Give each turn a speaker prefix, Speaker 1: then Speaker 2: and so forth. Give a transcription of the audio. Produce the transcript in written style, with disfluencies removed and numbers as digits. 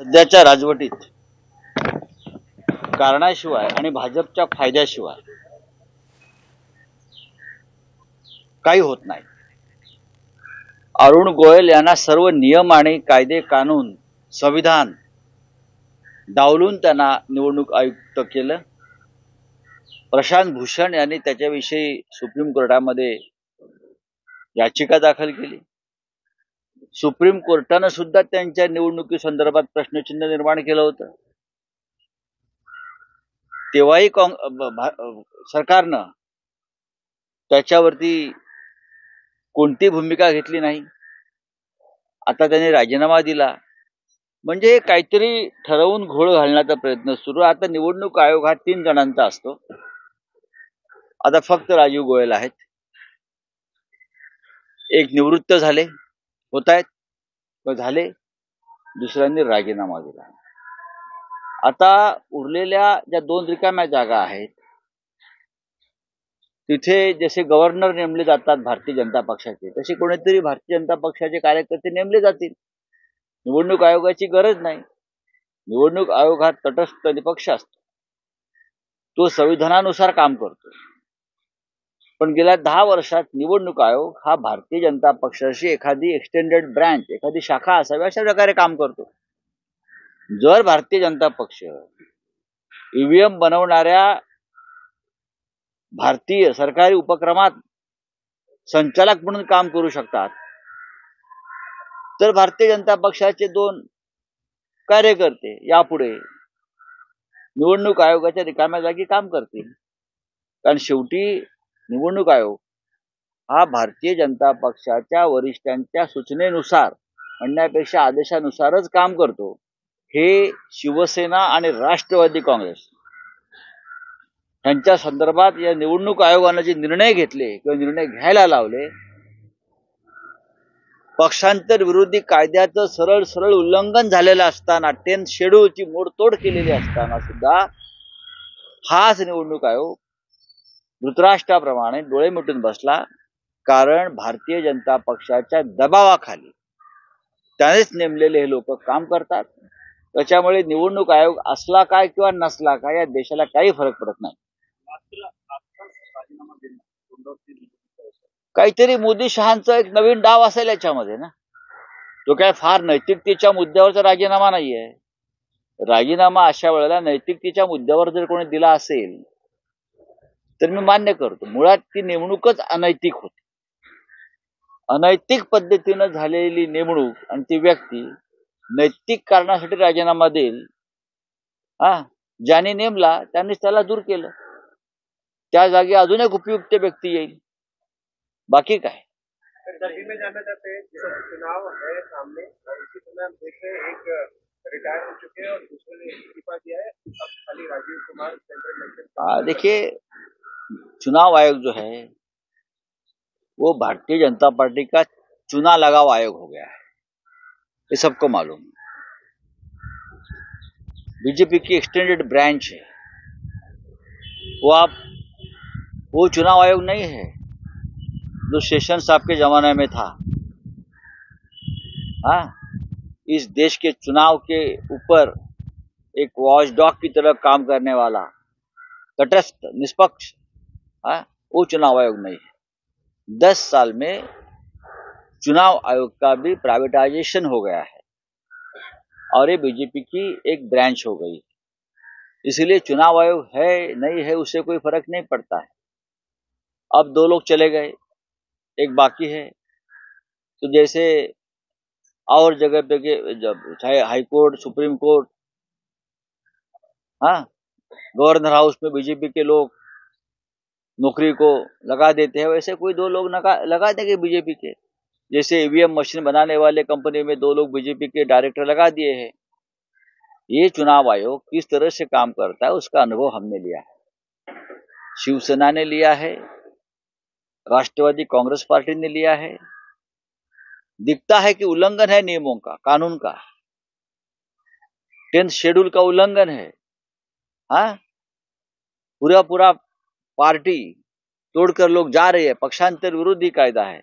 Speaker 1: सध्याच्या राजवटीत कारणाशिवाय आणि भाजपच्या फायद्याशिवाय काही होत नाही. अरुण गोयल यांना सर्व नियम आणि कायदे कानून संविधान डावलून त्यांना निवडणूक आयुक्त केलं. प्रशांत भूषण यांनी त्याच्याविषयी सुप्रीम कोर्टामध्ये याचिका दाखल केली. सुप्रीम कोर्टानं सुद्धा त्यांच्या निवडणुकी संदर्भात प्रश्नचिन्ह निर्माण केलं होतं. तेव्हाही सरकारनं त्याच्यावरती कोणती भूमिका घेतली नाही. आता त्यांनी राजीनामा दिला म्हणजे काहीतरी ठरवून घोळ घालण्याचा प्रयत्न सुरू. आता निवडणूक आयोग हा 3 जणांचा असतो. आता फक्त राजीव गोयल आहेत. एक निवृत्त झाले होत आहेत व झाले, दुसऱ्यांनी राजीनामा दिला. आता उरलेल्या ज्या 2 रिकाम्या जागा आहेत तिथे जसे गव्हर्नर नेमले जातात भारतीय जनता पक्षाचे, तसे कोणीतरी भारतीय जनता पक्षाचे कार्यकर्ते नेमले जातील. निवडणूक आयोगाची गरज नाही. निवडणूक आयोग हा तटस्थ निपक्ष असतो. तो संविधानानुसार काम करतो. पण गेल्या 10 वर्षात निवडणूक आयोग हा भारतीय जनता पक्षाशी एखादी एक्सटेंडेड ब्रँच, एखादी शाखा असावी अशा प्रकारे काम करतो. जर भारतीय जनता पक्ष ईव्हीएम बनवणाऱ्या भारतीय सरकारी उपक्रमात संचालक म्हणून काम करू शकतात, तर भारतीय जनता पक्षाचे 2 कार्यकर्ते यापुढे निवडणूक आयोगाच्या रिकाम्या जागी काम करतील. कारण शेवटी निवडणूक आयोग हा भारतीय जनता पक्षाच्या वरिष्ठांच्या सूचनेनुसार म्हणण्यापेक्षा आदेशानुसारच काम करतो. हे शिवसेना आणि राष्ट्रवादी काँग्रेस यांच्या संदर्भात या निवडणूक आयोगानं जे निर्णय घेतले किंवा निर्णय घ्यायला लावले, पक्षांतर विरोधी कायद्याचं सरळ उल्लंघन झालेलं असताना, 10th शेड्यूलची मोडतोड केलेली असताना सुद्धा हाच निवडणूक आयोग धृतराष्ट्राप्रमाणे डोळे मिटून बसला. कारण भारतीय जनता पक्षाच्या दबावाखाली त्यानेच नेमलेले हे लोक काम करतात. त्याच्यामुळे निवडणूक आयोग असला काय किंवा नसला काय या देशाला काही फरक पडत नाही. काहीतरी मोदी शहांचा एक नवीन डाव असेल याच्यामध्ये ना. तो काय फार नैतिकतेच्या मुद्द्यावरचा राजीनामा नाहीये. राजीनामा अशा वेळेला नैतिकतेच्या मुद्द्यावर जर कोणी दिला असेल तर मी मान्य करतो. मुळात ती नेमणूकच अनैतिक होती. अनैतिक पद्धतीनं झालेली नेमणूक आणि ती व्यक्ती नैतिक कारणासाठी राजीनामा देईल. ज्याने नेमला त्यांनीच त्याला दूर केलं. त्या जागी अजून एक उपयुक्त व्यक्ती येईल. बाकी काय.
Speaker 2: में जाना चाहते हैं, चुनाव है सामने और इसी समय हम देख रहे हैं एक रिटायर हो चुके हैं और दूसरे ने इस्तीफा दिया है. अब खाली राजीव कुमार सेंट्रल इलेक्शन.
Speaker 1: देखिए, चुनाव आयोग जो है वो भारतीय जनता पार्टी का चुना लगाव आयोग हो गया है. ये सबको मालूम है. बीजेपी की एक्सटेंडेड ब्रांच है. वो चुनाव आयोग नहीं है जो शेषन साहब के जमाने में था. इस देश के चुनाव के ऊपर एक वॉचडॉग की तरह काम करने वाला तटस्थ निष्पक्ष वो चुनाव आयोग नहीं है. 10 साल में चुनाव आयोग का भी प्राइवेटाइजेशन हो गया है और ये बीजेपी की एक ब्रांच हो गई. इसलिए चुनाव आयोग है नहीं है उससे कोई फर्क नहीं पड़ता है. अब 2 लोग चले गए, एक बाकी है. तो जैसे और जगह पे चाहे high court, supreme court, governor house में बीजेपी के लोग नौकरी को लगा देते हैं, वैसे कोई 2 लोग लगा देंगे बीजेपी के. जैसे ईवीएम मशीन बनाने वाले कंपनी में 2 लोग बीजेपी के डायरेक्टर लगा दिए हैं. ये चुनाव आयोग किस तरह से काम करता है उसका अनुभव हमने लिया है. शिवसेना ने लिया है, राष्ट्रवादी कांग्रेस पार्टी ने लिया है. दिखता है कि उल्लंघन है नियमों का, कानून का. 10th शेड्यूल का उल्लंघन है. पूरा पार्टी तोड़कर लोग जा रहे हैं. पक्षांतर विरोधी कायदा है.